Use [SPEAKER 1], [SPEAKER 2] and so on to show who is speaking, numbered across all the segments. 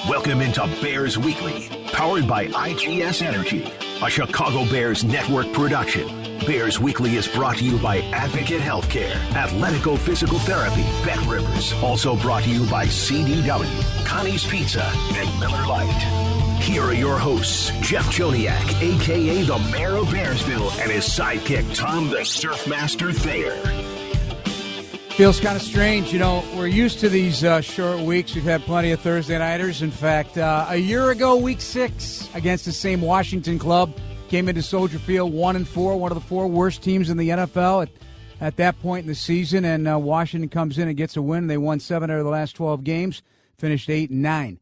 [SPEAKER 1] Welcome into Bears Weekly, powered by IGS Energy, a Chicago Bears network production. Bears Weekly is brought to you by Advocate Healthcare, Athletico Physical Therapy, Bet Rivers. Also brought to you by CDW, Connie's Pizza, and Miller Lite. Here are your hosts, Jeff Joniak, a.k.a. the Mayor of Bearsville, and his sidekick, Tom the Surfmaster Thayer.
[SPEAKER 2] Feels kind of strange. You know, we're used to these short weeks. We've had plenty of Thursday nighters. In fact, a year ago, week 6, against the same Washington club, came into Soldier Field 1-4, one of the 4 worst teams in the NFL at that point in the season. And Washington comes in and gets a win. They won 7 out of the last 12 games, finished 8-9.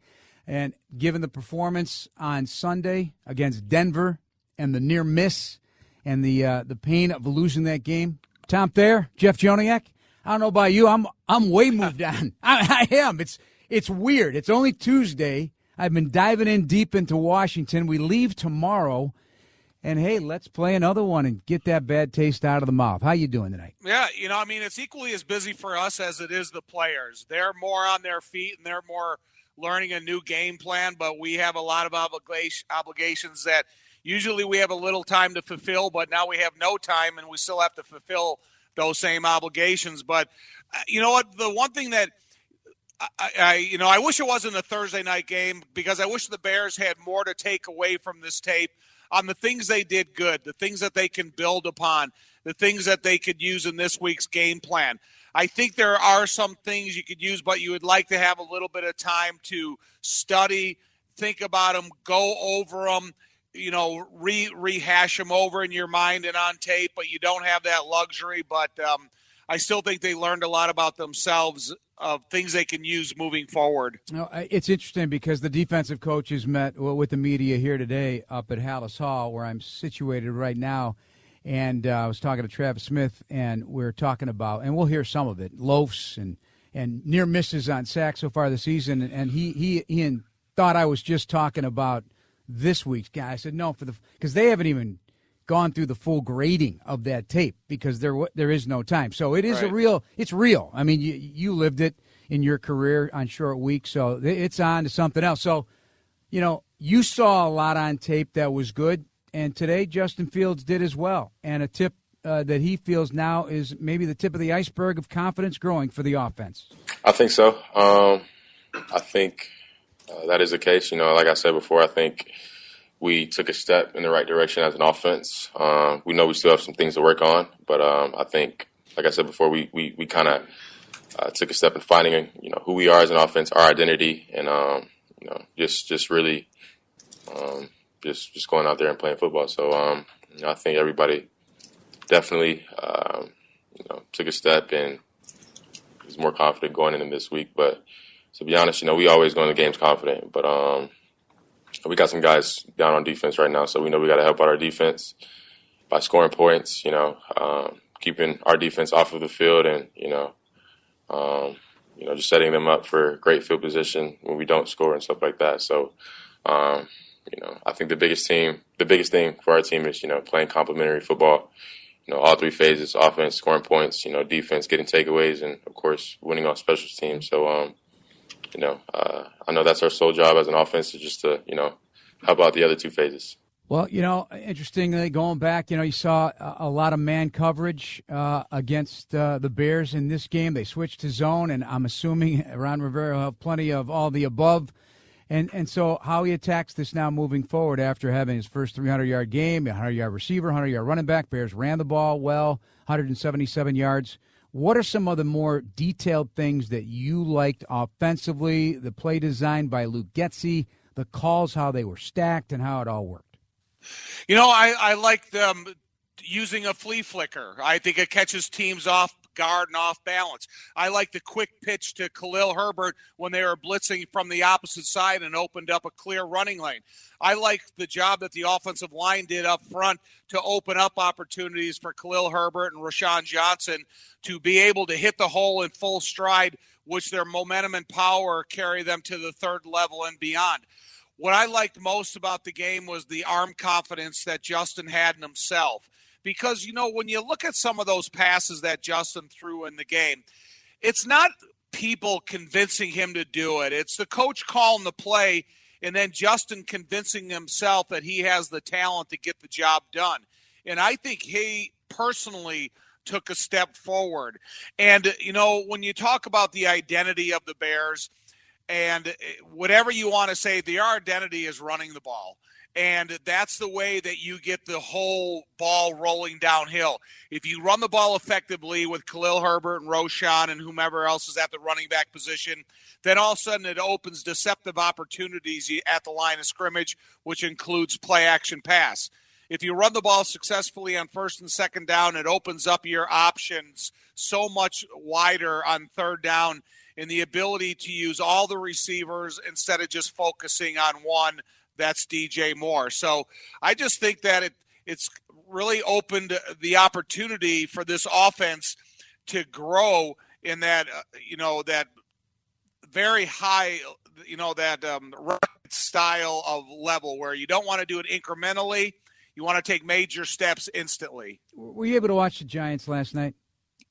[SPEAKER 2] And given the performance on Sunday against Denver and the near miss and the pain of losing that game, Tom Thayer, Jeff Joniak, I don't know about you. I'm way moved on. I am. It's weird. It's only Tuesday. I've been diving in deep into Washington. We leave tomorrow, and hey, let's play another one and get that bad taste out of the mouth. How you doing tonight?
[SPEAKER 3] Yeah, it's equally as busy for us as it is the players. They're more on their feet and they're more learning a new game plan. But we have a lot of obligations that usually we have a little time to fulfill, but now we have no time and we still have to fulfill those same obligations. But you know what? The one thing that I wish it wasn't a Thursday night game, because I wish the Bears had more to take away from this tape on the things they did good, the things that they can build upon, the things that they could use in this week's game plan. I think there are some things you could use, but you would like to have a little bit of time to study, think about them, go over them, rehash them over in your mind and on tape, but you don't have that luxury. But I still think they learned a lot about themselves, of things they can use moving forward.
[SPEAKER 2] It's interesting because the defensive coaches met with the media here today up at Hallis Hall, where I'm situated right now. And I was talking to Travis Smith, and we're talking about, and we'll hear some of it, loafs and near misses on sacks so far this season. And he thought I was just talking about this week's guy. I said no, because they haven't even gone through the full grading of that tape because there is no time. So it is
[SPEAKER 3] right.
[SPEAKER 2] It's real. I mean, you lived it in your career on short weeks, so it's on to something else. So, you saw a lot on tape that was good, and today Justin Fields did as well. And a tip that he feels now is maybe the tip of the iceberg of confidence growing for the offense.
[SPEAKER 4] I think so. I think that is the case. Like I said before, I think we took a step in the right direction as an offense. We know we still have some things to work on, but I think, like I said before, we kind of took a step in finding, who we are as an offense, our identity, and just really just going out there and playing football. So I think everybody definitely took a step and is more confident going into this week. But to be honest, we always go into games confident, but we got some guys down on defense right now, so we know we got to help out our defense by scoring points, keeping our defense off of the field and, just setting them up for great field position when we don't score and stuff like that. So, I think the biggest thing for our team is, playing complementary football, all 3 phases: offense, scoring points, defense, getting takeaways, and, of course, winning on special teams. So, I know that's our sole job as an offense, is just to, help out the other 2 phases.
[SPEAKER 2] Well, interestingly, going back, you saw a lot of man coverage against the Bears in this game. They switched to zone, and I'm assuming Ron Rivera will have plenty of all the above. And so how he attacks this now moving forward after having his first 300-yard game, 100-yard receiver, 100-yard running back. Bears ran the ball well, 177 yards. What are some of the more detailed things that you liked offensively, the play design by Luke Getsy, the calls, how they were stacked, and how it all worked?
[SPEAKER 3] I like them using a flea flicker. I think it catches teams off guard and off balance. I like the quick pitch to Khalil Herbert when they were blitzing from the opposite side and opened up a clear running lane. I like the job that the offensive line did up front to open up opportunities for Khalil Herbert and Rashawn Johnson to be able to hit the hole in full stride, which their momentum and power carry them to the third level and beyond. What I liked most about the game was the arm confidence that Justin had in himself. Because, when you look at some of those passes that Justin threw in the game, it's not people convincing him to do it. It's the coach calling the play, and then Justin convincing himself that he has the talent to get the job done. And I think he personally took a step forward. And, when you talk about the identity of the Bears, and whatever you want to say, their identity is running the ball. And that's the way that you get the whole ball rolling downhill. If you run the ball effectively with Khalil Herbert and Roschon and whomever else is at the running back position, then all of a sudden it opens deceptive opportunities at the line of scrimmage, which includes play action pass. If you run the ball successfully on first and second down, it opens up your options so much wider on third down, and the ability to use all the receivers instead of just focusing on one. That's DJ Moore. So I just think that it's really opened the opportunity for this offense to grow in that, that very high, that style of level where you don't want to do it incrementally. You want to take major steps instantly.
[SPEAKER 2] Were you able to watch the Giants last night?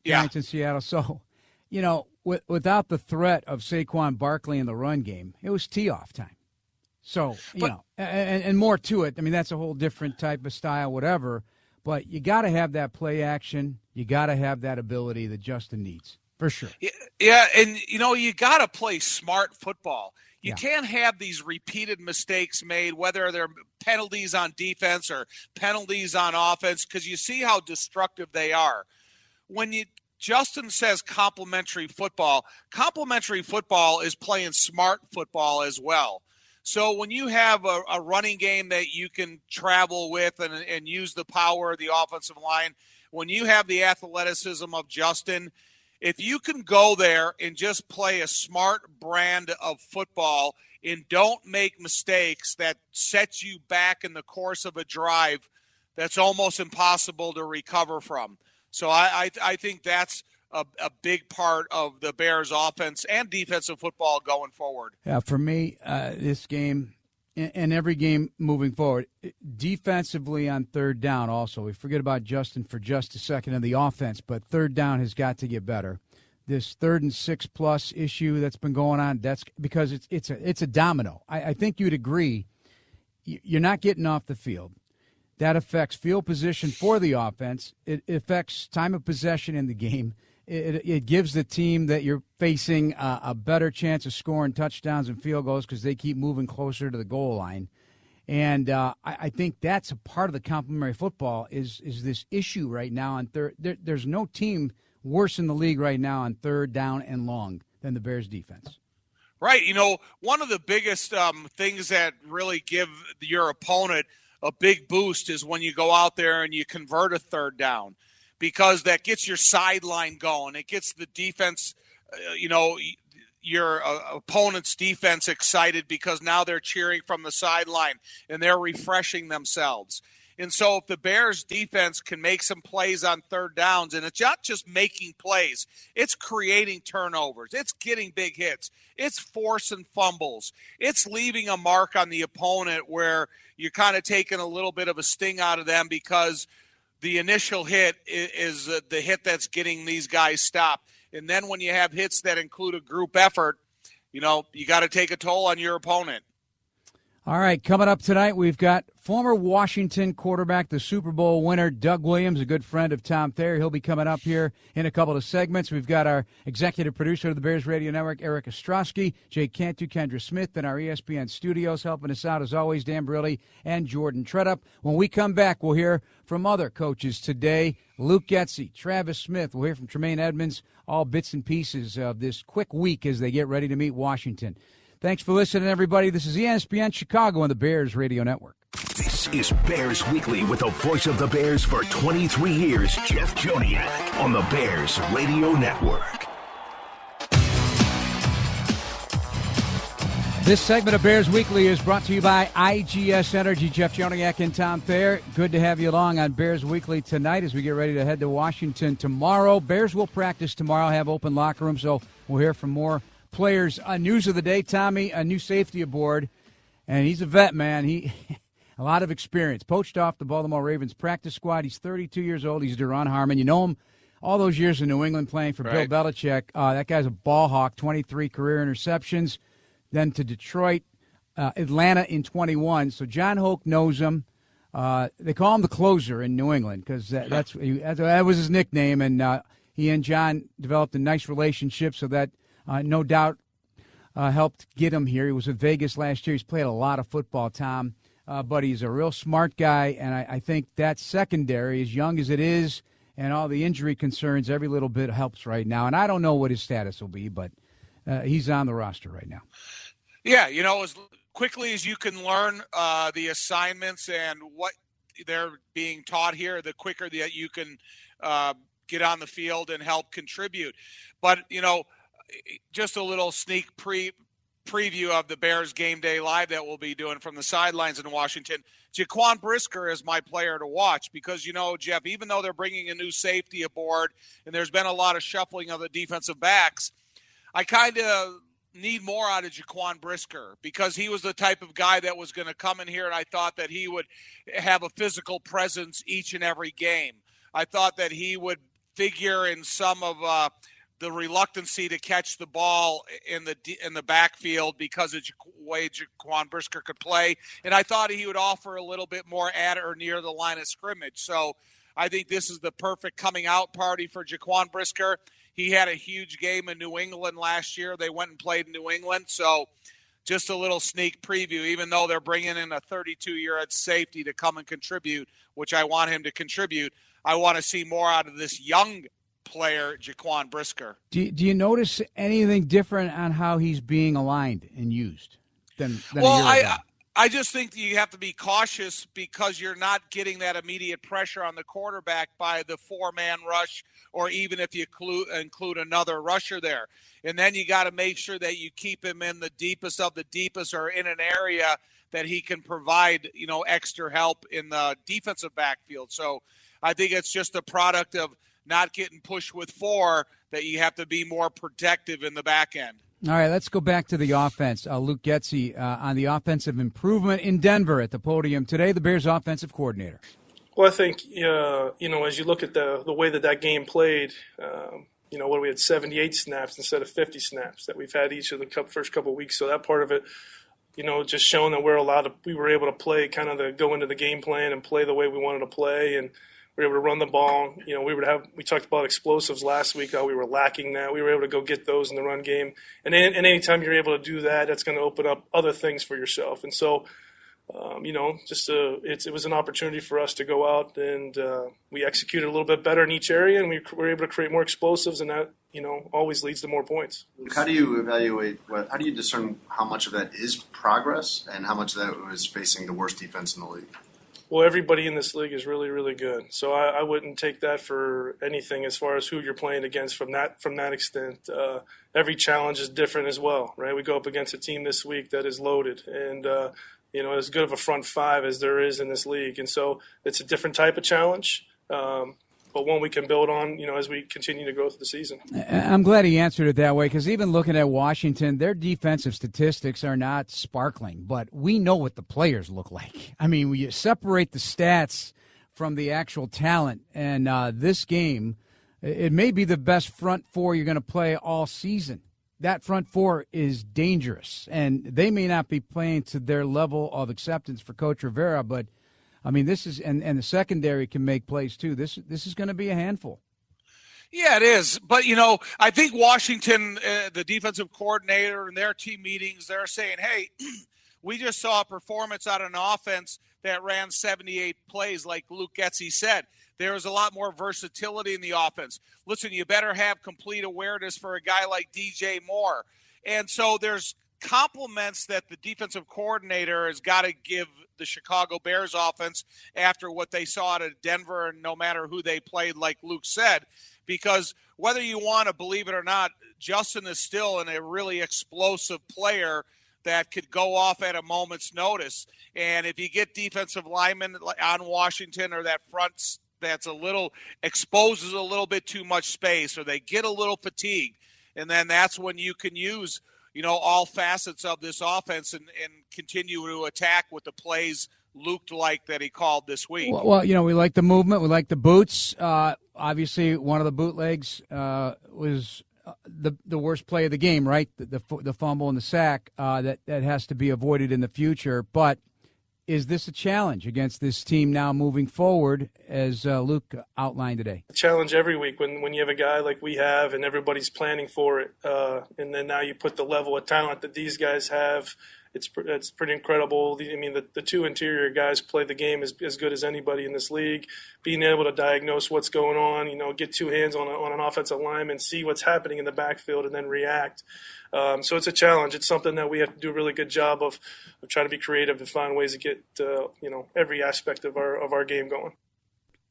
[SPEAKER 3] Yeah.
[SPEAKER 2] Giants in Seattle. So, without the threat of Saquon Barkley in the run game, it was tee-off time. So, and more to it. I mean, that's a whole different type of style, whatever. But you got to have that play action. You got to have that ability that Justin needs, for sure.
[SPEAKER 3] Yeah, and, you got to play smart football. You can't have these repeated mistakes made, whether they're penalties on defense or penalties on offense, because you see how destructive they are. When Justin says complementary football is playing smart football as well. So when you have a running game that you can travel with and use the power of the offensive line, when you have the athleticism of Justin, if you can go there and just play a smart brand of football and don't make mistakes that set you back in the course of a drive, that's almost impossible to recover from. So I think that's a big part of the Bears' offense and defensive football going forward.
[SPEAKER 2] Yeah, for me, this game and every game moving forward, defensively on third down also. We forget about Justin for just a second in the offense, but third down has got to get better. This 3rd and 6+ issue that's been going on, that's because it's a domino. I think you'd agree you're not getting off the field. That affects field position for the offense. It affects time of possession in the game. It gives the team that you're facing a better chance of scoring touchdowns and field goals because they keep moving closer to the goal line. And I think that's a part of the complementary football is this issue right now on third. There's no team worse in the league right now on third down and long than the Bears defense.
[SPEAKER 3] Right. One of the biggest things that really give your opponent a big boost is when you go out there and you convert a third down, because that gets your sideline going. It gets the defense, your opponent's defense excited because now they're cheering from the sideline and they're refreshing themselves. And so if the Bears defense can make some plays on third downs, and it's not just making plays, it's creating turnovers, it's getting big hits, it's forcing fumbles, it's leaving a mark on the opponent where you're kind of taking a little bit of a sting out of them because the initial hit is the hit that's getting these guys stopped. And then when you have hits that include a group effort, you got to take a toll on your opponent.
[SPEAKER 2] All right, coming up tonight, we've got former Washington quarterback, the Super Bowl winner, Doug Williams, a good friend of Tom Thayer. He'll be coming up here in a couple of segments. We've got our executive producer of the Bears Radio Network, Eric Ostrowski, Jake Cantu, Kendra Smith, and our ESPN studios helping us out, as always, Dan Brilli and Jordan Tredup. When we come back, we'll hear from other coaches today, Luke Getsy, Travis Smith. We'll hear from Tremaine Edmonds, all bits and pieces of this quick week as they get ready to meet Washington. Thanks for listening, everybody. This is ESPN Chicago on the Bears Radio Network.
[SPEAKER 1] This is Bears Weekly with the voice of the Bears for 23 years, Jeff Joniak, on the Bears Radio Network.
[SPEAKER 2] This segment of Bears Weekly is brought to you by IGS Energy. Jeff Joniak and Tom Thayer. Good to have you along on Bears Weekly tonight as we get ready to head to Washington tomorrow. Bears will practice tomorrow, have open locker room, so we'll hear from more players. News of the day, Tommy, a new safety aboard, and he's a vet, man. He a lot of experience. Poached off the Baltimore Ravens practice squad. He's 32 years old. He's Duron Harmon. You know him all those years in New England playing for
[SPEAKER 3] Right.
[SPEAKER 2] Bill Belichick. That guy's a ball hawk, 23 career interceptions. Then to Detroit, Atlanta in 21. So John Hoke knows him. They call him the closer in New England because that was his nickname, and he and John developed a nice relationship, so that no doubt helped get him here. He was at Vegas last year. He's played a lot of football, Tom, but he's a real smart guy, and I think that secondary, as young as it is, and all the injury concerns, every little bit helps right now. And I don't know what his status will be, but he's on the roster right now.
[SPEAKER 3] Yeah, as quickly as you can learn the assignments and what they're being taught here, the quicker that you can get on the field and help contribute. But, just a little sneak preview of the Bears Game Day Live that we'll be doing from the sidelines in Washington. Jaquan Brisker is my player to watch because, Jeff, even though they're bringing a new safety aboard and there's been a lot of shuffling of the defensive backs, I kind of need more out of Jaquan Brisker because he was the type of guy that was going to come in here, and I thought that he would have a physical presence each and every game. I thought that he would figure in some of the reluctancy to catch the ball in the backfield because of the way Jaquan Brisker could play, and I thought he would offer a little bit more at or near the line of scrimmage. So I think this is the perfect coming out party for Jaquan Brisker. He had a huge game in New England last year. They went and played in New England. So just a little sneak preview, even though they're bringing in a 32-year-old safety to come and contribute, which I want him to contribute, I want to see more out of this young player, Jaquan Brisker.
[SPEAKER 2] Do you notice anything different on how he's being aligned and used than a year ago?
[SPEAKER 3] I just think that you have to be cautious because you're not getting that immediate pressure on the quarterback by the four-man rush or even if you include another rusher there. And then you got to make sure that you keep him in the deepest of the deepest or in an area that he can provide, extra help in the defensive backfield. So I think it's just a product of not getting pushed with four that you have to be more protective in the back end.
[SPEAKER 2] All right, let's go back to the offense. Luke Getsy on the offensive improvement in Denver at the podium today, the Bears offensive coordinator.
[SPEAKER 5] Well, I think, as you look at the way that game played, we had 78 snaps instead of 50 snaps that we've had each of the first couple of weeks. So that part of it, just showing that we were able to play go into the game plan and play the way we wanted to play, and we were able to run the ball. We talked about explosives last week, how we were lacking that. We were able to go get those in the run game. And anytime you're able to do that, that's going to open up other things for yourself. And so, it was an opportunity for us to go out and we executed a little bit better in each area, and we were able to create more explosives, and that, always leads to more points.
[SPEAKER 6] How do you evaluate how do you discern how much of that is progress and how much of that was facing the worst defense in the league?
[SPEAKER 5] Well, everybody in this league is really, really good. So I wouldn't take that for anything as far as who you're playing against from that extent. Every challenge is different as well, right? We go up against a team this week that is loaded and, as good of a front five as there is in this league. And so it's a different type of challenge, but one we can build on, as we continue to go through the season.
[SPEAKER 2] I'm glad he answered it that way because even looking at Washington, their defensive statistics are not sparkling, but we know what the players look like. I mean, you separate the stats from the actual talent, and this game, it may be the best front four you're going to play all season. That front four is dangerous, and they may not be playing to their level of acceptance for Coach Rivera, but I mean, this is and the secondary can make plays too. This is going to be a handful.
[SPEAKER 3] Yeah, it is. But, I think Washington, the defensive coordinator and their team meetings, they're saying, hey, we just saw a performance out of an offense that ran 78 plays, like Luke Getsy said. There was a lot more versatility in the offense. Listen, you better have complete awareness for a guy like DJ Moore. And so there's compliments that the defensive coordinator has got to give the Chicago Bears offense after what they saw out of Denver, and no matter who they played, like Luke said, because whether you want to believe it or not, Justin is still a really explosive player that could go off at a moment's notice. And if you get defensive linemen on Washington or that front that's exposes a little bit too much space, or they get a little fatigued, and then that's when you can use all facets of this offense and continue to attack with the plays looked like that he called this week.
[SPEAKER 2] Well, we like the movement. We like the boots. Obviously, one of the bootlegs was the worst play of the game, right? The fumble and the sack that has to be avoided in the future. But is this a challenge against this team now moving forward, as Luke outlined today?
[SPEAKER 5] A challenge every week when you have a guy like we have and everybody's planning for it. And then now you put the level of talent that these guys have. It's pretty incredible. I mean, the two interior guys play the game as good as anybody in this league. Being able to diagnose what's going on, get two hands on an offensive lineman, see what's happening in the backfield, and then react. So it's a challenge. It's something that we have to do a really good job of trying to be creative and find ways to get every aspect of our game going.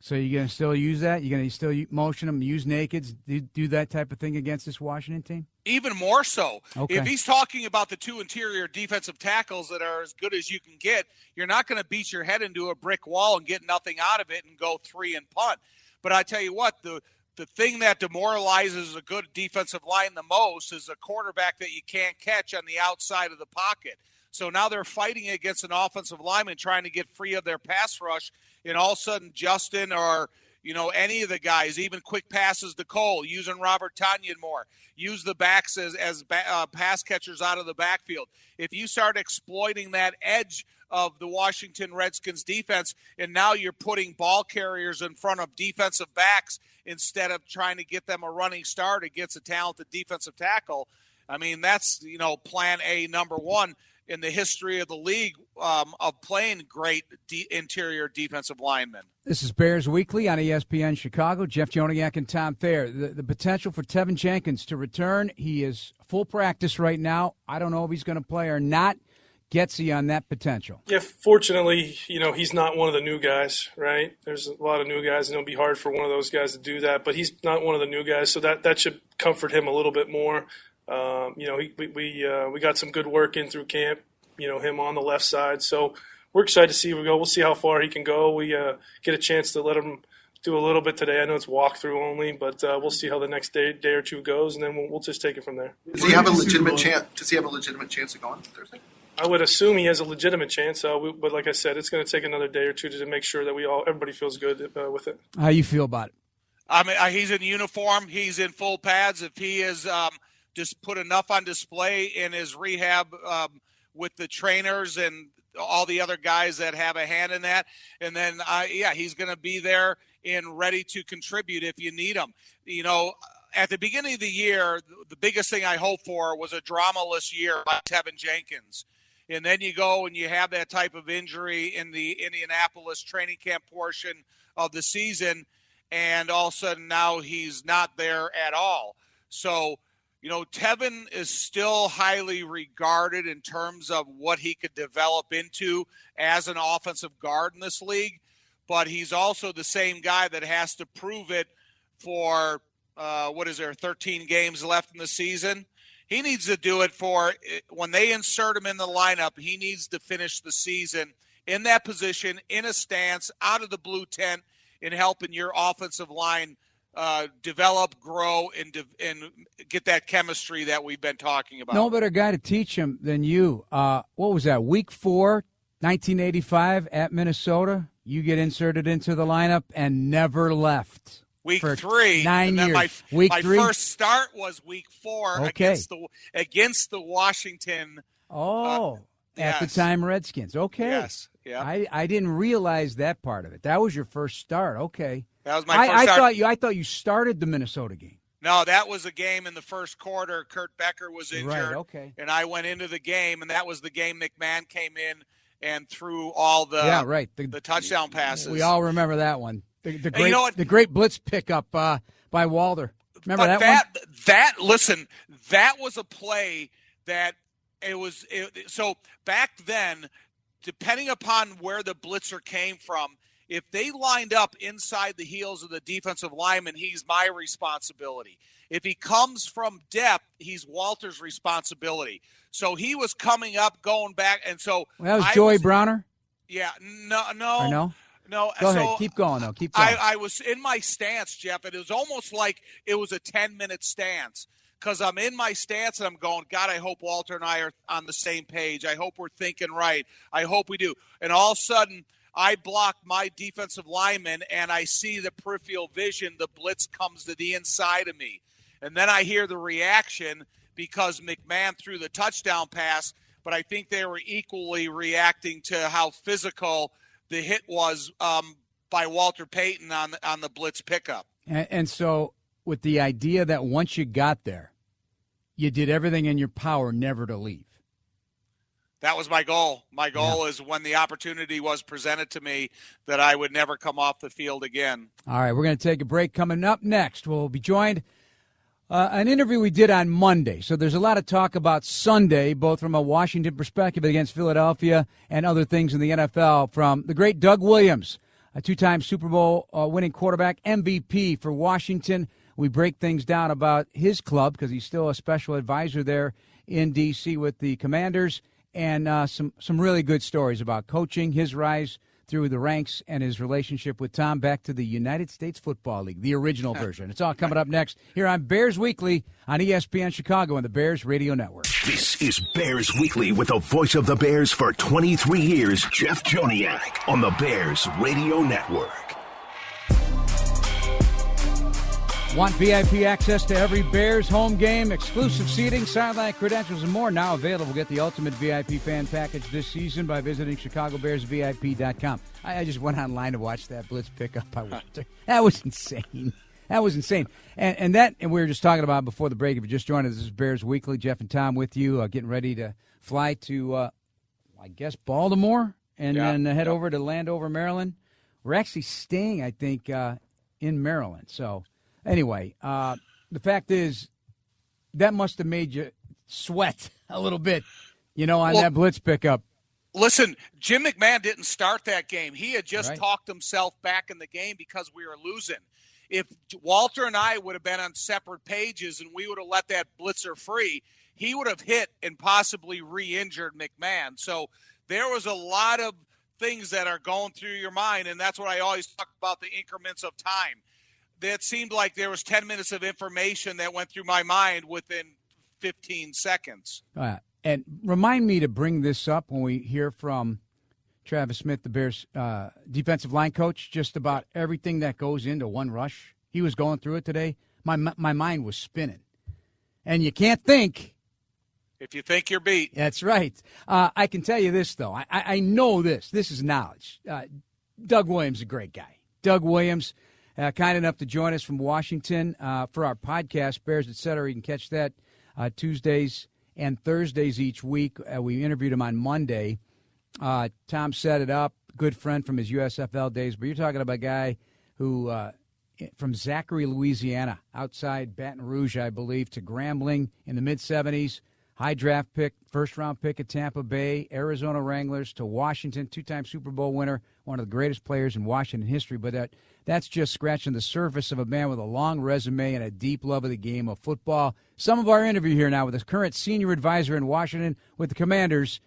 [SPEAKER 2] So you're going to still use that? You're going to still motion them, use nakeds, do that type of thing against this Washington team?
[SPEAKER 3] Even more so.
[SPEAKER 2] Okay.
[SPEAKER 3] If he's talking about the two interior defensive tackles that are as good as you can get, you're not going to beat your head into a brick wall and get nothing out of it and go 3 and punt. But I tell you what, the thing that demoralizes a good defensive line the most is a quarterback that you can't catch on the outside of the pocket. So now they're fighting against an offensive lineman trying to get free of their pass rush, and all of a sudden Justin or any of the guys, even quick passes to Cole, using Robert Tonyan more, use the backs as pass catchers out of the backfield. If you start exploiting that edge of the Washington Redskins defense, and now you're putting ball carriers in front of defensive backs instead of trying to get them a running start against a talented defensive tackle, I mean, that's, plan A number one in the history of the league of playing great interior defensive linemen.
[SPEAKER 2] This is Bears Weekly on ESPN Chicago. Jeff Joniak and Tom Thayer. The potential for Tevin Jenkins to return. He is full practice right now. I don't know if he's going to play or not. Gets he on that potential?
[SPEAKER 5] Yeah, fortunately, he's not one of the new guys, right? There's a lot of new guys, and it'll be hard for one of those guys to do that. But he's not one of the new guys, so that should comfort him a little bit more. We got some good work in through camp, him on the left side. So we're excited to see where we go. We'll see how far he can go. We get a chance to let him do a little bit today. I know it's walkthrough only, but we'll see how the next day or two goes, and then we'll just take it from there.
[SPEAKER 6] Does he have a legitimate chance? Does he have a legitimate chance of going Thursday?
[SPEAKER 5] I would assume he has a legitimate chance, but like I said, it's going to take another day or two to make sure that everybody feels good with it.
[SPEAKER 2] How you feel about it?
[SPEAKER 3] I mean, he's in uniform. He's in full pads. If he is just put enough on display in his rehab with the trainers and all the other guys that have a hand in that, and then he's going to be there and ready to contribute if you need him. At the beginning of the year, the biggest thing I hoped for was a dramaless year by Tevin Jenkins. And then you go and you have that type of injury in the Indianapolis training camp portion of the season, and all of a sudden now he's not there at all. So, Tevin is still highly regarded in terms of what he could develop into as an offensive guard in this league, but he's also the same guy that has to prove it for, 13 games left in the season. He needs to do it for when they insert him in the lineup. He needs to finish the season in that position, in a stance, out of the blue tent, in helping your offensive line develop, grow, and get that chemistry that we've been talking about.
[SPEAKER 2] No better guy to teach him than you. What was that, week 4, 1985 at Minnesota? You get inserted into the lineup and never left.
[SPEAKER 3] Week 3,
[SPEAKER 2] 9 years.
[SPEAKER 3] My first start was week 4 against the Washington.
[SPEAKER 2] At the time Redskins. Okay.
[SPEAKER 3] Yes. Yeah.
[SPEAKER 2] I didn't realize that part of it. That was your first start. Okay.
[SPEAKER 3] That was my first start.
[SPEAKER 2] I thought you started the Minnesota game.
[SPEAKER 3] No, that was a game in the first quarter. Kurt Becker was injured.
[SPEAKER 2] Right, okay.
[SPEAKER 3] And I went into the game, and that was the game McMahon came in and threw all the touchdown passes.
[SPEAKER 2] We all remember that one. The great blitz pickup by Walder. Remember that one?
[SPEAKER 3] That was a play that so back then, depending upon where the blitzer came from, if they lined up inside the heels of the defensive lineman, he's my responsibility. If he comes from depth, he's Walter's responsibility. So he was coming up, going back, and so
[SPEAKER 2] that was Joey Browner?
[SPEAKER 3] Yeah, no.
[SPEAKER 2] Or no?
[SPEAKER 3] No,
[SPEAKER 2] go ahead. Keep going, though. Keep going.
[SPEAKER 3] I was in my stance, Jeff, and it was almost like it was a 10-minute stance because I'm in my stance and I'm going, God, I hope Walter and I are on the same page. I hope we're thinking right. I hope we do. And all of a sudden, I block my defensive lineman, and I see the peripheral vision. The blitz comes to the inside of me. And then I hear the reaction because McMahon threw the touchdown pass, but I think they were equally reacting to how physical the hit was by Walter Payton on the blitz pickup.
[SPEAKER 2] And so with the idea that once you got there, you did everything in your power never to leave.
[SPEAKER 3] That was my goal. My goal is when the opportunity was presented to me that I would never come off the field again.
[SPEAKER 2] All right, we're going to take a break. Coming up next, we'll be joined an interview we did on Monday. So there's a lot of talk about Sunday, both from a Washington perspective against Philadelphia and other things in the NFL, from the great Doug Williams, a two-time Super Bowl winning quarterback, MVP for Washington. We break things down about his club because he's still a special advisor there in D.C. with the Commanders. And some really good stories about coaching, his rise through the ranks, and his relationship with Tom back to the United States Football League, the original version. It's all coming up next here on Bears Weekly on ESPN Chicago and the Bears Radio Network.
[SPEAKER 1] This is Bears Weekly with the voice of the Bears for 23 years, Jeff Joniak, on the Bears Radio Network.
[SPEAKER 2] Want VIP access to every Bears home game, exclusive seating, sideline credentials, and more now available. Get the ultimate VIP fan package this season by visiting ChicagoBearsVIP.com. I just went online to watch that blitz pickup by Walter. That was insane. And we were just talking about before the break. If you just joined us, this is Bears Weekly. Jeff and Tom with you, getting ready to fly to, I guess, Baltimore, and then head over to Landover, Maryland. We're actually staying, I think, in Maryland. So anyway, the fact is that must have made you sweat a little bit, on that blitz pickup.
[SPEAKER 3] Listen, Jim McMahon didn't start that game. He had just talked himself back in the game because we were losing. If Walter and I would have been on separate pages and we would have let that blitzer free, he would have hit and possibly re-injured McMahon. So there was a lot of things that are going through your mind, and that's what I always talk about, the increments of time. That seemed like there was 10 minutes of information that went through my mind within 15 seconds.
[SPEAKER 2] And remind me to bring this up when we hear from Travis Smith, the Bears defensive line coach, just about everything that goes into one rush. He was going through it today. My mind was spinning. And you can't think.
[SPEAKER 3] If you think you're beat.
[SPEAKER 2] That's right. I can tell you this, though. I know this. This is knowledge. Doug Williams is a great guy. Doug Williams, kind enough to join us from Washington for our podcast, Bears, Etc. You can catch that Tuesdays and Thursdays each week. We interviewed him on Monday. Tom set it up, good friend from his USFL days. But you're talking about a guy who, from Zachary, Louisiana, outside Baton Rouge, I believe, to Grambling in the mid-'70s. High draft pick, first-round pick at Tampa Bay, Arizona Wranglers, to Washington, two-time Super Bowl winner, one of the greatest players in Washington history. But that's just scratching the surface of a man with a long resume and a deep love of the game of football. Some of our interview here now with the current senior advisor in Washington with the Commanders.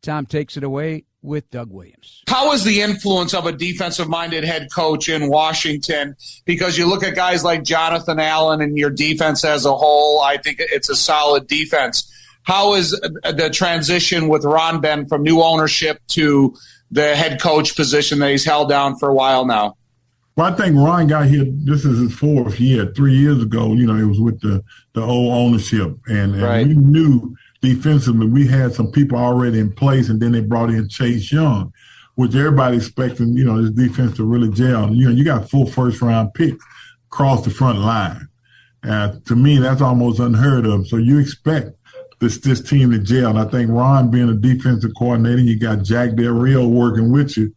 [SPEAKER 2] Tom takes it away with Doug Williams.
[SPEAKER 7] How is the influence of a defensive-minded head coach in Washington? Because you look at guys like Jonathan Allen and your defense as a whole, I think it's a solid defense. How is the transition with Ron Ben from new ownership to the head coach position that he's held down for a while now?
[SPEAKER 8] Well, I think Ron got here, this is his fourth year. 3 years ago, it was with the old ownership. And we knew defensively we had some people already in place, and then they brought in Chase Young, which everybody expecting, this defense to really gel. You got 4 first-round picks across the front line. To me, that's almost unheard of. So you expect this team to gel. And I think Ron being a defensive coordinator, you got Jack Del Rio working with you.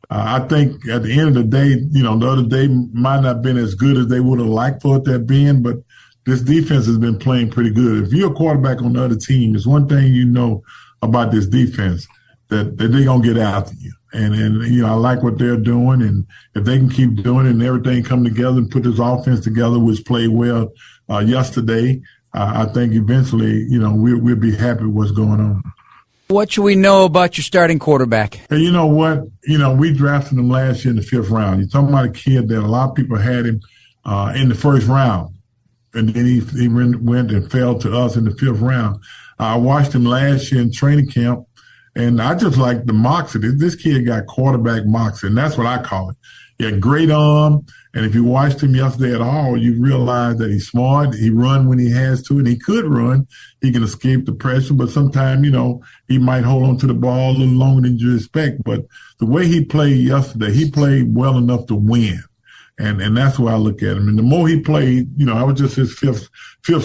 [SPEAKER 8] I think at the end of the day, the other day might not have been as good as they would have liked for it to have been, but this defense has been playing pretty good. If you're a quarterback on the other team, there's one thing you know about this defense, that they're going to get after you. And I like what they're doing, and if they can keep doing it and everything come together and put this offense together, which played well yesterday, I think eventually, we'll be happy with what's going on.
[SPEAKER 2] What should we know about your starting quarterback?
[SPEAKER 8] Hey, you know what? We drafted him last year in the 5th round. You're talking about a kid that a lot of people had him in the 1st round. and then he went and fell to us in the 5th round. I watched him last year in training camp, and I just like the moxie. This kid got quarterback moxie, and that's what I call it. He had great arm, and if you watched him yesterday at all, you realize that he's smart. He run when he has to, and he could run. He can escape the pressure, but sometimes, he might hold on to the ball a little longer than you expect. But the way he played yesterday, he played well enough to win. And that's why I look at him. And the more he played, I was just his fifth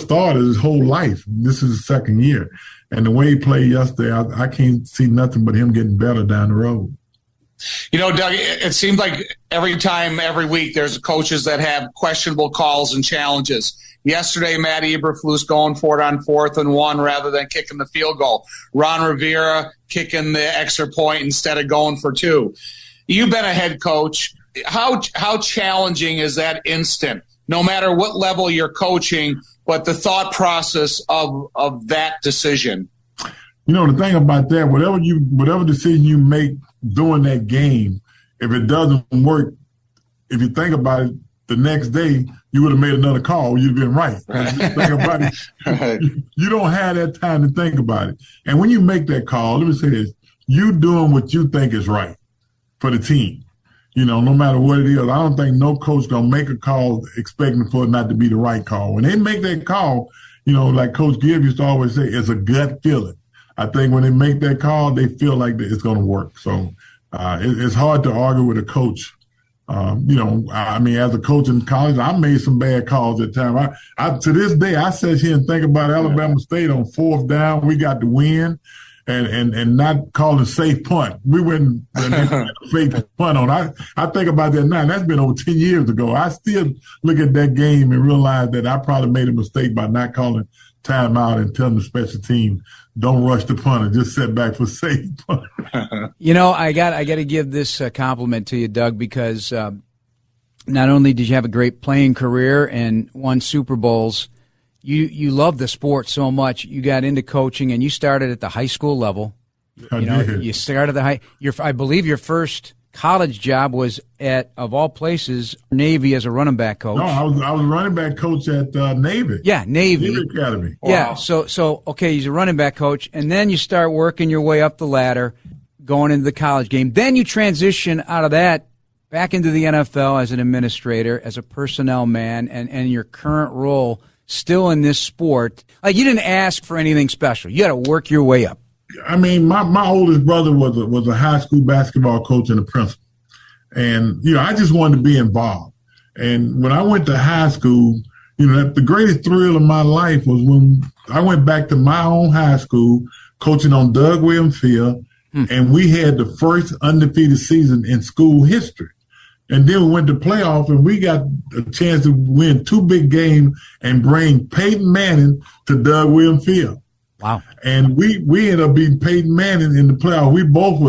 [SPEAKER 8] starter his whole life. This is his 2nd year. And the way he played yesterday, I can't see nothing but him getting better down the road.
[SPEAKER 7] Doug, it seems like every week, there's coaches that have questionable calls and challenges. Yesterday, Matt Eberflus going for it on 4th and 1 rather than kicking the field goal. Ron Rivera kicking the extra point instead of going for 2. You've been a head coach. How challenging is that instant, no matter what level you're coaching, but the thought process of that decision?
[SPEAKER 8] The thing about that, whatever decision you make during that game, if it doesn't work, if you think about it, the next day you would have made another call. You'd have been right. Think about it.
[SPEAKER 7] Right.
[SPEAKER 8] You don't have that time to think about it. And when you make that call, let me say this: you doing what you think is right for the team. No matter what it is. I don't think no coach gonna make a call expecting for it not to be the right call. When they make that call, like Coach Gibb used to always say, it's a gut feeling. I think when they make that call, they feel like it's going to work. So it's hard to argue with a coach. As a coach in college, I made some bad calls at times. I to this day, I sit here and think about Alabama State on 4th down. We got the win. And not calling safe punt. We went and fake punt on. I think about that now. That's been over 10 years ago. I still look at that game and realize that I probably made a mistake by not calling timeout and telling the special team, don't rush the punter, just set back for safe punt.
[SPEAKER 2] I got to give this compliment to you, Doug, because not only did you have a great playing career and won Super Bowls, You love the sport so much. You got into coaching, and you started at the high school level. You started I believe your first college job was at, of all places, Navy as a running back coach.
[SPEAKER 8] No, I was running back coach at Navy.
[SPEAKER 2] Yeah, Navy
[SPEAKER 8] Academy.
[SPEAKER 2] Wow. Yeah, so okay, he's a running back coach, and then you start working your way up the ladder, going into the college game. Then you transition out of that back into the NFL as an administrator, as a personnel man, and your current role still in this sport. Like, you didn't ask for anything special. You got to work your way up.
[SPEAKER 8] I mean, my oldest brother was a high school basketball coach and a principal. And, I just wanted to be involved. And when I went to high school, the greatest thrill of my life was when I went back to my own high school, coaching on Doug Williams Field, and we had the first undefeated season in school history. And then we went to playoff, and we got a chance to win 2 big games and bring Peyton Manning to Doug Williams Field.
[SPEAKER 2] Wow! And
[SPEAKER 8] we ended up beating Peyton Manning in the playoff. We both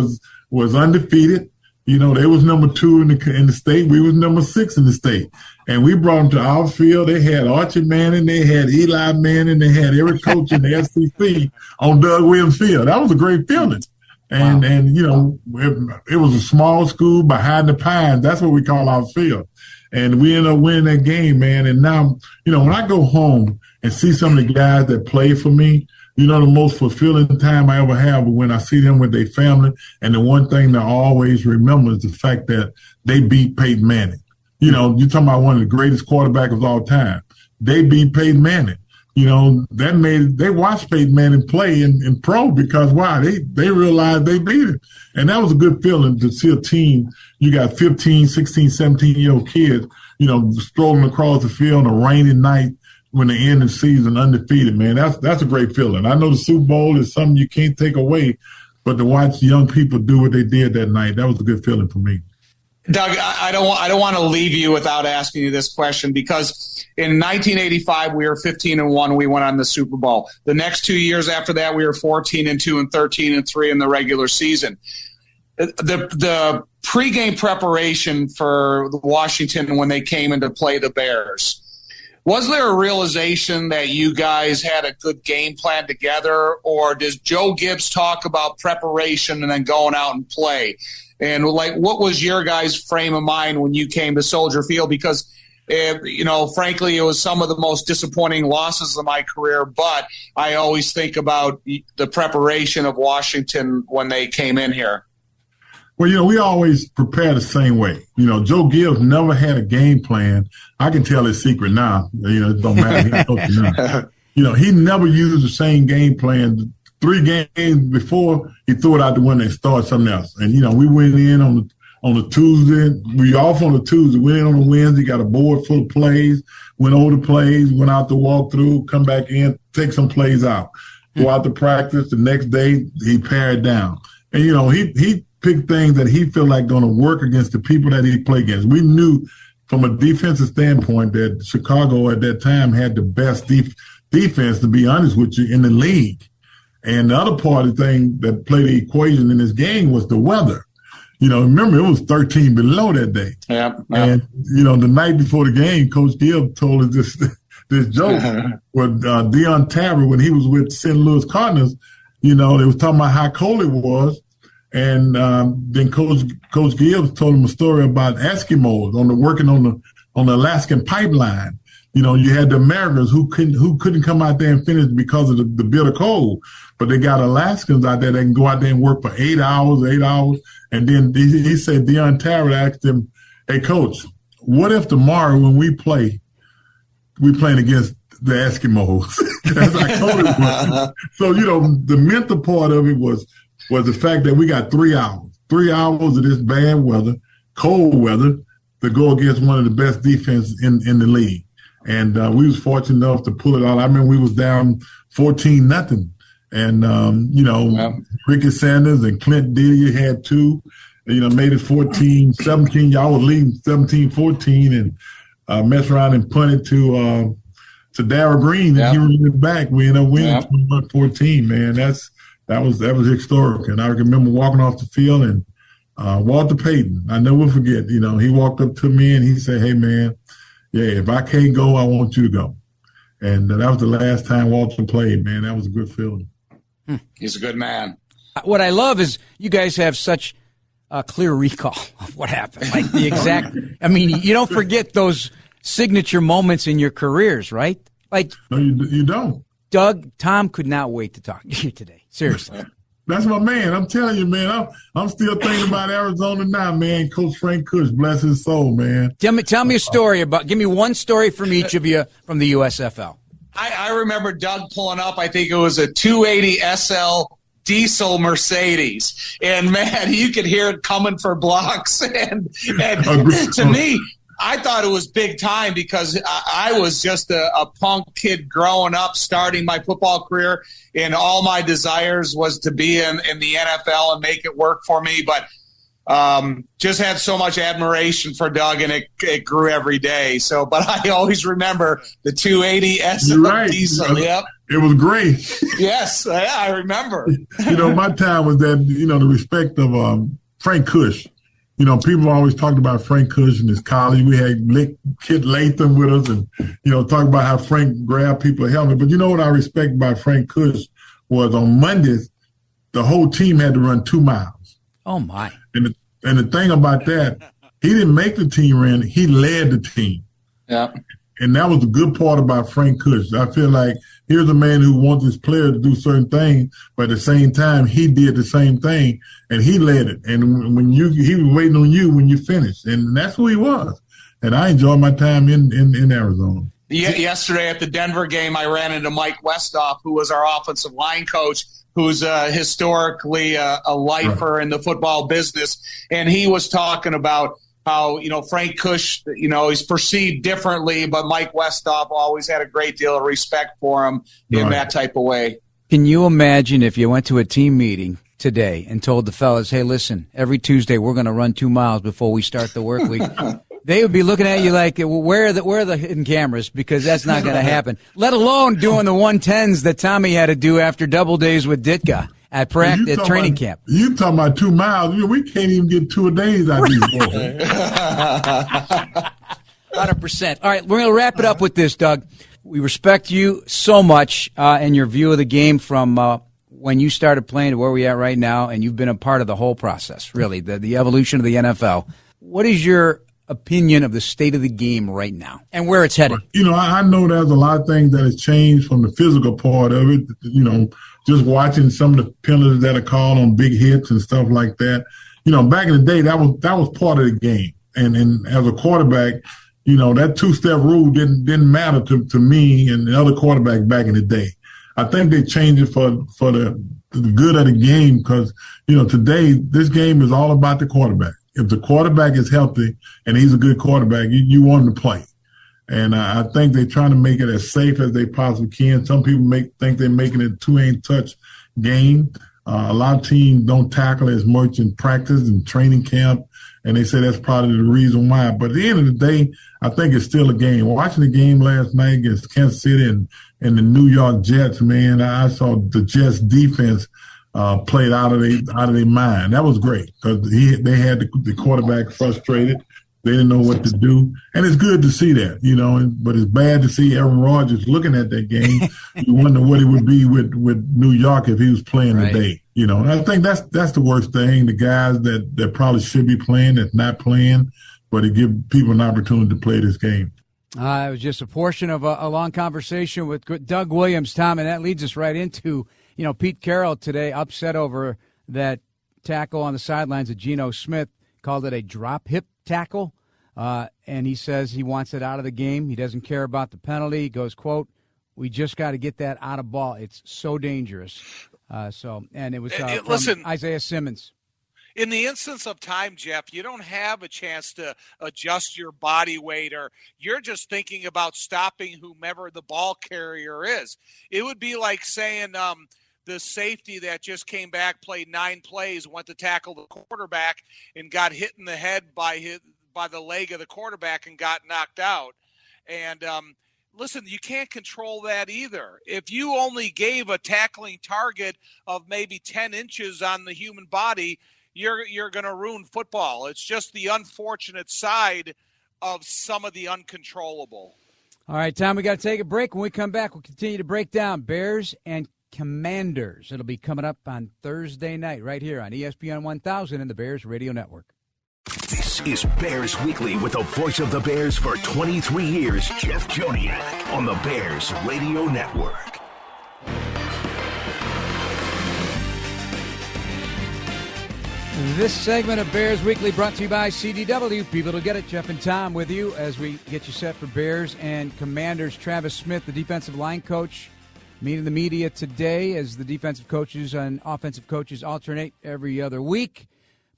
[SPEAKER 8] was undefeated. They was number 2 in the state. We was number 6 in the state, and we brought them to our field. They had Archie Manning, they had Eli Manning, they had every coach in the SEC on Doug Williams Field. That was a great feeling. And it was a small school behind the pines. That's what we call our field. And we ended up winning that game, man. And now, when I go home and see some of the guys that play for me, the most fulfilling time I ever have when I see them with their family. And the one thing that I always remember is the fact that they beat Peyton Manning. You're talking about one of the greatest quarterbacks of all time. They beat Peyton Manning. They watched Peyton Manning play in pro because why? They realized they beat him. And that was a good feeling to see a team. You got 15, 16, 17-year-old kids, strolling across the field on a rainy night when they end the season undefeated, man. That's a great feeling. I know the Super Bowl is something you can't take away, but to watch young people do what they did that night, that was a good feeling for me.
[SPEAKER 7] Doug, I don't want to leave you without asking you this question, because in 1985 we were 15-1. We went on the Super Bowl. The next 2 years after that we were 14-2 and 13-3 in the regular season. The pregame preparation for Washington when they came in to play the Bears, was there a realization that you guys had a good game plan together, or does Joe Gibbs talk about preparation and then going out and play? And what was your guys' frame of mind when you came to Soldier Field? Because Frankly, it was some of the most disappointing losses of my career, but I always think about the preparation of Washington when they came in here.
[SPEAKER 8] Well, we always prepare the same way. Joe Gibbs never had a game plan. I can tell his secret now. It don't matter. He never used the same game plan. 3 games before, he threw it out the window and started something else. And, we went in on the Tuesday. We off on the Tuesday. Went in on the Wednesday, got a board full of plays, went over the plays, went out to walk through, come back in, take some plays out. Go out to practice. The next day, he pared down. And, he pick things that he feel like going to work against the people that he play against. We knew from a defensive standpoint that Chicago at that time had the best defense, to be honest with you, in the league. And the other part of the thing that played the equation in this game was the weather. Remember, it was 13 below that day.
[SPEAKER 7] Yeah.
[SPEAKER 8] And, the night before the game, Coach Gibbs told us this joke with Deion Tavern when he was with St. Louis Cardinals. They was talking about how cold it was. And then Coach Gibbs told him a story about Eskimos working on the Alaskan pipeline. You had the Americans who couldn't come out there and finish because of the bitter cold, but they got Alaskans out there that can go out there and work for 8 hours. And then he said, Deion Tarrant asked him, "Hey, Coach, what if tomorrow when we playing against the Eskimos?" That's how cold it was. So the mental part of it was the fact that we got 3 hours. 3 hours of this bad weather, cold weather, to go against one of the best defenses in the league. And we was fortunate enough to pull it out. I remember we was down 14-0. And, Ricky Sanders and Clint Didier had 2, made it 14-17. Y'all was leading 17-14 and messed around and punted to Darryl Green. And he ran it back. We ended up winning 21-14, man. That was historic. And I remember walking off the field and Walter Payton, I never forget, he walked up to me and he said, "Hey, man, yeah, if I can't go, I want you to go." And that was the last time Walter played, man. That was a good feeling.
[SPEAKER 7] He's a good man.
[SPEAKER 2] What I love is you guys have such a clear recall of what happened. Like the exact, you don't forget those signature moments in your careers, right? Like,
[SPEAKER 8] no, you don't.
[SPEAKER 2] Doug, Tom could not wait to talk to you today. Seriously.
[SPEAKER 8] That's my man. I'm telling you, man. I'm still thinking about Arizona now, man. Coach Frank Kush, bless his soul, man.
[SPEAKER 2] Tell me a story give me one story from each of you from the USFL.
[SPEAKER 7] I remember Doug pulling up, I think it was a 280 SL diesel Mercedes. And, man, you could hear it coming for blocks. And to me, I thought it was big time because I was just a punk kid growing up, starting my football career, and all my desires was to be in the NFL and make it work for me. But just had so much admiration for Doug, and it grew every day. So, but I always remember the 280 SL diesel. Yep.
[SPEAKER 8] It was great.
[SPEAKER 7] Yes, I remember.
[SPEAKER 8] My time was that, the respect of Frank Kush. People always talked about Frank Kush and his college. We had Kit Latham with us and, talk about how Frank grabbed people's helmet. But what I respect about Frank Kush was on Mondays, the whole team had to run 2 miles.
[SPEAKER 2] Oh, my.
[SPEAKER 8] And the thing about that, he didn't make the team run. He led the team.
[SPEAKER 7] Yeah.
[SPEAKER 8] And that was the good part about Frank Kush. I feel like here's a man who wants his players to do certain things, but at the same time, he did the same thing, and he led it. And when he was waiting on you when you finished, and that's who he was. And I enjoyed my time in Arizona.
[SPEAKER 7] Yesterday at the Denver game, I ran into Mike Westhoff, who was our offensive line coach, who's historically a lifer in the football business, and he was talking about how, Frank Kush, he's perceived differently, but Mike Westhoff always had a great deal of respect for him in that type of way.
[SPEAKER 2] Can you imagine if you went to a team meeting today and told the fellas, "Hey, listen, every Tuesday we're going to run 2 miles before we start the work week"? They would be looking at you like, well, where are the hidden cameras? Because that's not going to happen. Let alone doing the 110s that Tommy had to do after double days with Ditka at training camp.
[SPEAKER 8] You talking about 2 miles? We can't even get 2 days out of these boys.
[SPEAKER 2] 100%. All right, we're going to wrap it up with this, Doug. We respect you so much and your view of the game from when you started playing to where we are right now, and you've been a part of the whole process, really, the evolution of the NFL. What is your opinion of the state of the game right now and where it's headed?
[SPEAKER 8] I know there's a lot of things that has changed from the physical part of it. Just watching some of the penalties that are called on big hits and stuff like that. Back in the day, that was part of the game. And as a quarterback, that two-step rule didn't matter to me and the other quarterback back in the day. I think they changed it for the good of the game because, today this game is all about the quarterback. If the quarterback is healthy and he's a good quarterback, you want him to play. And I think they're trying to make it as safe as they possibly can. Some people think they're making it a two-ain't-touch game. A lot of teams don't tackle as much in practice and training camp, and they say that's probably the reason why. But at the end of the day, I think it's still a game. Watching the game last night against Kansas City and the New York Jets, man, I saw the Jets defense played out of their mind. That was great because they had the quarterback frustrated. They didn't know what to do. And it's good to see that, but it's bad to see Aaron Rodgers looking at that game. You wonder what it would be with New York if he was playing today. And I think that's the worst thing. The guys that probably should be playing that's not playing, but to give people an opportunity to play this game.
[SPEAKER 2] It was just a portion of a long conversation with Doug Williams, Tom, and that leads us right into, Pete Carroll today upset over that tackle on the sidelines of Geno Smith, called it a drop hip tackle, and he says he wants it out of the game. He doesn't care about the penalty. He goes, quote, "We just got to get that out of ball. It's so dangerous." And it was from Isaiah Simmons.
[SPEAKER 3] In the instance of time, Jeff, you don't have a chance to adjust your body weight, or you're just thinking about stopping whomever the ball carrier is. It would be like saying the safety that just came back, played 9 plays, went to tackle the quarterback and got hit in the head by the leg of the quarterback and got knocked out. And listen, you can't control that either. If you only gave a tackling target of maybe 10 inches on the human body, you're going to ruin football. It's just the unfortunate side of some of the uncontrollable.
[SPEAKER 2] All right, Tom, we got to take a break. When we come back, we'll continue to break down Bears and Commanders. It'll be coming up on Thursday night right here on ESPN 1000 and the Bears Radio Network.
[SPEAKER 1] This is Bears Weekly with the voice of the Bears for 23 years, Jeff Joniak, on the Bears Radio Network.
[SPEAKER 2] This segment of Bears Weekly brought to you by CDW. People will get it. Jeff and Tom with you as we get you set for Bears and Commanders. Travis Smith, the defensive line coach, meeting the media today as the defensive coaches and offensive coaches alternate every other week.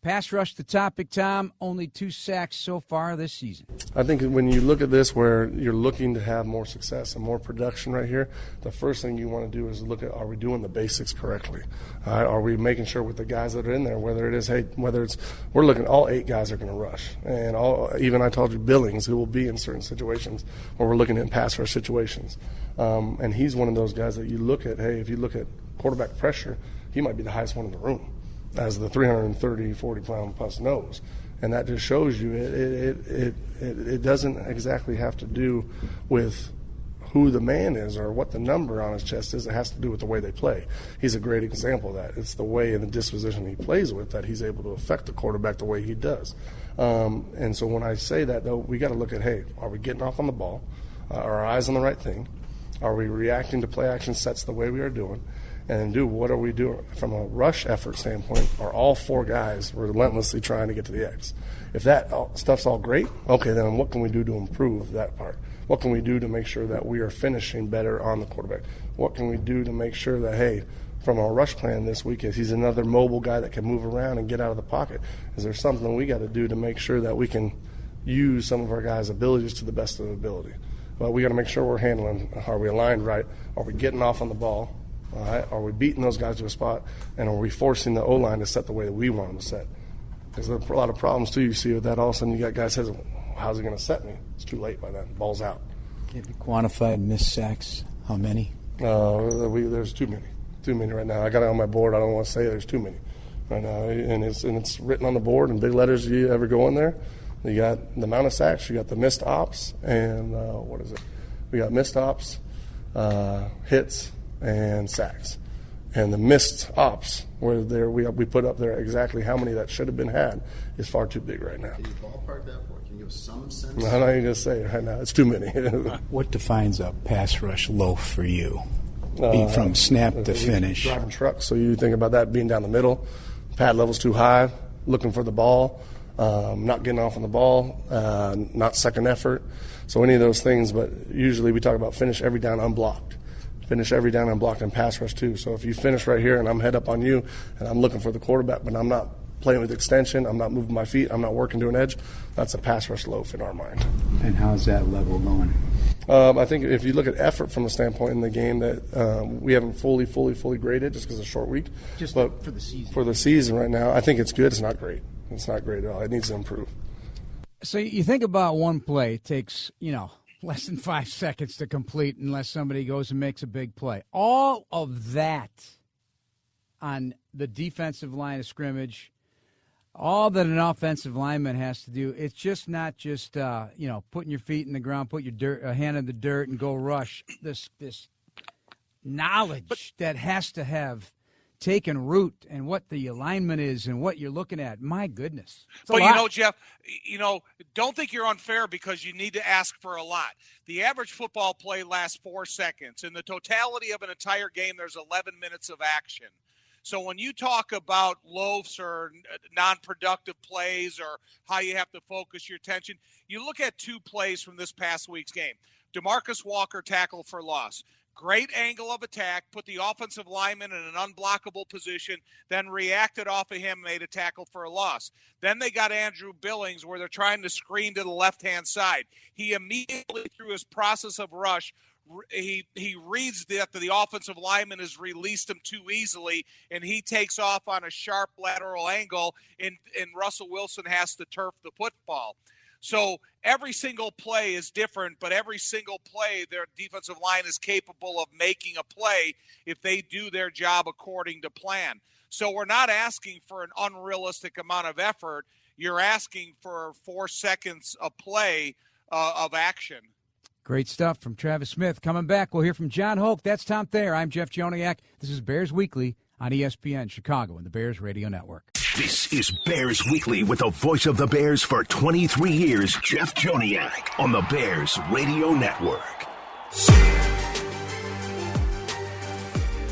[SPEAKER 2] Pass rush the topic, Tom. Only 2 sacks so far this season.
[SPEAKER 9] I think when you look at this where you're looking to have more success and more production right here, the first thing you want to do is look at, are we doing the basics correctly? Are we making sure with the guys that are in there, whether it's we're looking, all 8 guys are going to rush. And even I told you Billings, who will be in certain situations where we're looking at pass rush situations. And he's one of those guys that you look at, hey, if you look at quarterback pressure, he might be the highest one in the room as the 330, 40-pound plus nose. And that just shows you it doesn't exactly have to do with who the man is or what the number on his chest is. It has to do with the way they play. He's a great example of that. It's the way and the disposition he plays with that he's able to affect the quarterback the way he does. And so when I say that, though, we got to look at, hey, are we getting off on the ball? Are our eyes on the right thing? Are we reacting to play action sets the way we are doing? And what are we doing from a rush effort standpoint? Are all 4 guys relentlessly trying to get to the X? If that stuff's all great, okay, then what can we do to improve that part? What can we do to make sure that we are finishing better on the quarterback? What can we do to make sure that, hey, from our rush plan this week, is he's another mobile guy that can move around and get out of the pocket? Is there something we got to do to make sure that we can use some of our guys' abilities to the best of their ability? Well, we got to make sure we're handling, are we aligned right? Are we getting off on the ball? All right? Are we beating those guys to a spot? And are we forcing the O-line to set the way that we want them to set? Because there are a lot of problems, too. You see with that, all of a sudden you got guys saying, how's he going to set me? It's too late by then. Ball's out.
[SPEAKER 2] Can you quantify missed sacks? How many?
[SPEAKER 9] There's too many. Too many right now. I got it on my board. I don't want to say there's too many right now. And it's written on the board in big letters. You ever go in there, you got the amount of sacks, you got the missed ops, and what is it? We got missed ops, hits, and sacks. And the missed ops, where we put up there exactly how many that should have been had, is far too big right now.
[SPEAKER 6] Can you ballpark that for? Can you give some sense?
[SPEAKER 9] I'm not even going to say it right now. It's too many.
[SPEAKER 2] What defines a pass rush loaf for you? From snap to finish.
[SPEAKER 9] Driving trucks, so you think about that being down the middle, pad level's too high, looking for the ball, not getting off on the ball, not second effort. So any of those things, but usually we talk about finish every down unblocked. Finish every down unblocked and pass rush too. So if you finish right here and I'm head up on you and I'm looking for the quarterback, but I'm not playing with extension, I'm not moving my feet, I'm not working to an edge, that's a pass rush loaf in our mind.
[SPEAKER 2] And how's that level going?
[SPEAKER 9] I think if you look at effort from the standpoint in the game that we haven't fully graded just because it's a short week.
[SPEAKER 2] But for the season.
[SPEAKER 9] For the season right now, I think it's good. It's not great. It's not great at all. It needs to improve.
[SPEAKER 2] So you think about one play, it takes, less than 5 seconds to complete unless somebody goes and makes a big play. All of that on the defensive line of scrimmage, all that an offensive lineman has to do, it's just not just, putting your feet in the ground, put your hand in the dirt and go rush. This knowledge that has to have taken root and what the alignment is and what you're looking at. My goodness.
[SPEAKER 3] But, Jeff, don't think you're unfair because you need to ask for a lot. The average football play lasts 4 seconds. In the totality of an entire game, there's 11 minutes of action. So when you talk about loafs or non-productive plays or how you have to focus your attention, you look at 2 plays from this past week's game. DeMarcus Walker tackle for loss. Great angle of attack, put the offensive lineman in an unblockable position, then reacted off of him, made a tackle for a loss. Then they got Andrew Billings where they're trying to screen to the left-hand side. He immediately, through his process of rush, he reads that the offensive lineman has released him too easily, and he takes off on a sharp lateral angle, and Russell Wilson has to turf the football. So every single play is different, but every single play, their defensive line is capable of making a play if they do their job according to plan. So we're not asking for an unrealistic amount of effort. You're asking for 4 seconds of play of action.
[SPEAKER 2] Great stuff from Travis Smith. Coming back, we'll hear from John Hoke. That's Tom Thayer. I'm Jeff Joniak. This is Bears Weekly on ESPN Chicago and the Bears Radio Network.
[SPEAKER 1] This is Bears Weekly with the voice of the Bears for 23 years, Jeff Joniak, on the Bears Radio Network.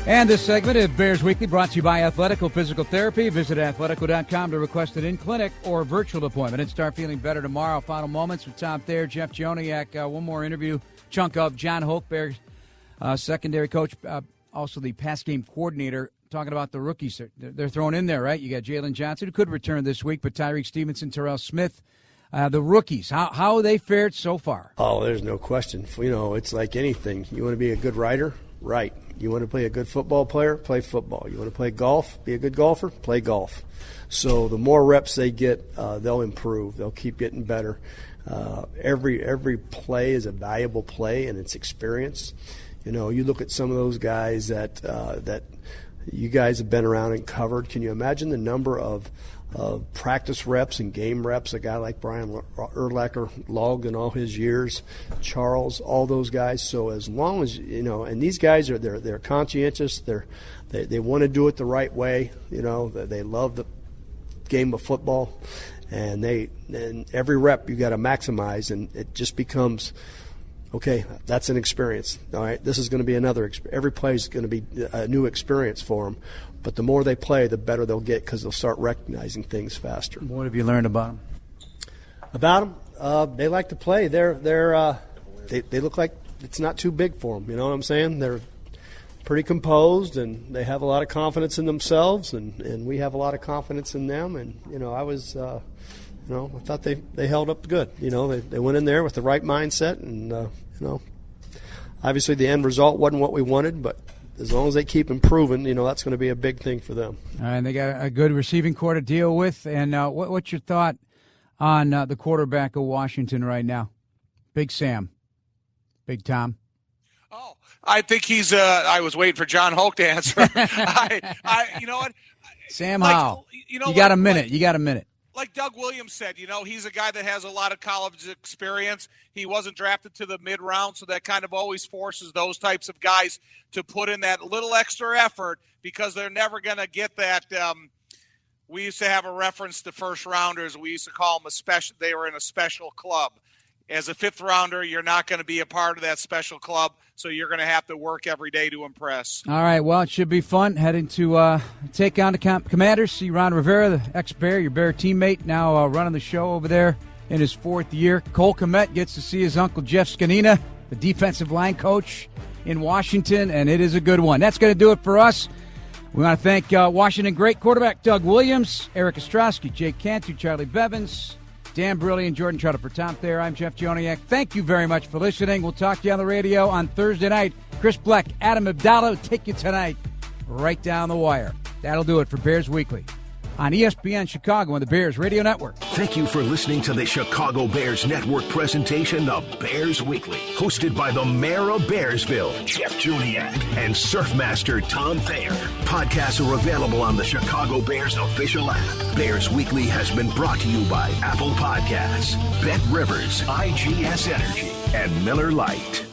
[SPEAKER 2] And this segment of Bears Weekly brought to you by Athletico Physical Therapy. Visit athletico.com to request an in-clinic or virtual appointment and start feeling better tomorrow. Final moments with Tom Thayer, Jeff Joniak. One more interview, chunk of John Hoke, Bears secondary coach, also the pass game coordinator, talking about the rookies. They're thrown in there, right? You got Jalen Johnson, who could return this week, but Tyreek Stevenson, Terrell Smith, the rookies. How they fared so far?
[SPEAKER 10] Oh, there's no question. It's like anything. You want to be a good writer? Right. You want to play a good football player? Play football. You want to play golf? Be a good golfer? Play golf. So the more reps they get, they'll improve. They'll keep getting better. Every play is a valuable play, and it's experience. You look at some of those guys that you guys have been around and covered. Can you imagine the number of practice reps and game reps a guy like Brian Urlacher logged in all his years, Charles, all those guys? So as long as and these guys they're conscientious, they want to do it the right way. They love the game of football, and every rep you got to maximize, and it just becomes, okay, that's an experience. All right, this is going to be another. Every play is going to be a new experience for them. But the more they play, the better they'll get because they'll start recognizing things faster.
[SPEAKER 2] What have you learned about them?
[SPEAKER 10] About them, they like to play. They look like it's not too big for them. You know what I'm saying? They're pretty composed, and they have a lot of confidence in themselves, and we have a lot of confidence in them. And I thought they held up good. They went in there with the right mindset, and obviously the end result wasn't what we wanted, but as long as they keep improving, that's going to be a big thing for them.
[SPEAKER 2] All right, and they got a good receiving core to deal with. And what's your thought on the quarterback of Washington right now? Big Sam, Big Tom.
[SPEAKER 3] Oh, I think he's. I was waiting for John Hoke to answer. You know what?
[SPEAKER 2] Sam Howell. You got a minute.
[SPEAKER 3] like Doug Williams said, he's a guy that has a lot of college experience. He wasn't drafted to the mid-round, so that kind of always forces those types of guys to put in that little extra effort because they're never going to get that. We used to have a reference to first-rounders. We used to call them they were in a special club. As a fifth-rounder, you're not going to be a part of that special club, so you're going to have to work every day to impress.
[SPEAKER 2] All right, well, it should be fun heading to take on the Commanders. See Ron Rivera, the ex-Bear, your Bear teammate, now running the show over there in his 4th year. Cole Kmet gets to see his uncle Jeff Scanina, the defensive line coach in Washington, and it is a good one. That's going to do it for us. We want to thank Washington great quarterback Doug Williams, Eric Ostrowski, Jake Cantu, Charlie Bevins, Dan Brilli, and Jordan Trotter. For Tom Thayer, I'm Jeff Joniak. Thank you very much for listening. We'll talk to you on the radio on Thursday night. Chris Bleck, Adam Abdallah will take you tonight right down the wire. That'll do it for Bears Weekly on ESPN Chicago and the Bears Radio Network.
[SPEAKER 1] Thank you for listening to the Chicago Bears Network presentation of Bears Weekly, hosted by the mayor of Bearsville, Jeff Joniak, and Surfmaster Tom Thayer. Podcasts are available on the Chicago Bears official app. Bears Weekly has been brought to you by Apple Podcasts, Bet Rivers, IGS Energy, and Miller Lite.